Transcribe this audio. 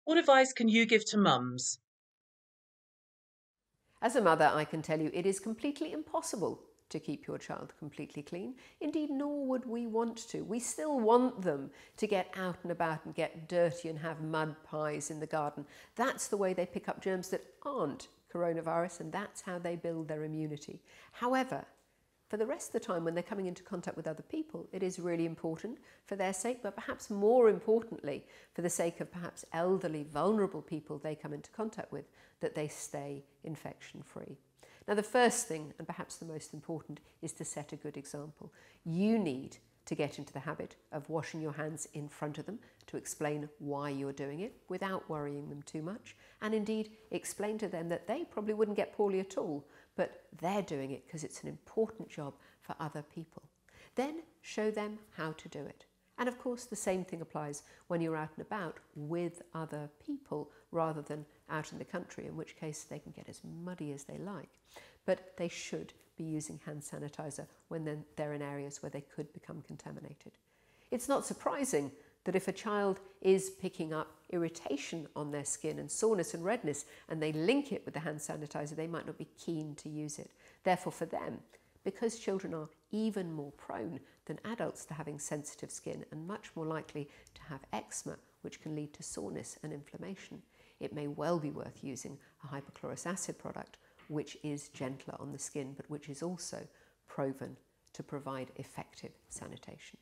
What advice can you give to mums? As a mother, I can tell you it is completely impossible to keep your child completely clean. Indeed, nor would we want to. We still want them to get out and about and get dirty and have mud pies in the garden. That's the way they pick up germs that aren't coronavirus, and that's how they build their immunity. However, for the rest of the time when they're coming into contact with other people, it is really important for their sake, but perhaps more importantly, for the sake of perhaps elderly, vulnerable people they come into contact with, that they stay infection-free. Now, the first thing, and perhaps the most important, is to set a good example. You need to get into the habit of washing your hands in front of them, to explain why you're doing it without worrying them too much, and indeed explain to them that they probably wouldn't get poorly at all, but they're doing it because it's an important job for other people. Then show them how to do it. And of course, the same thing applies when you're out and about with other people rather than out in the country, in which case they can get as muddy as they like. But they should be using hand sanitizer when they're in areas where they could become contaminated. It's not surprising that if a child is picking up irritation on their skin and soreness and redness, and they link it with the hand sanitizer, they might not be keen to use it. Therefore, for them, because children are even more prone than adults to having sensitive skin and much more likely to have eczema, which can lead to soreness and inflammation, it may well be worth using a hypochlorous acid product, which is gentler on the skin, but which is also proven to provide effective sanitation.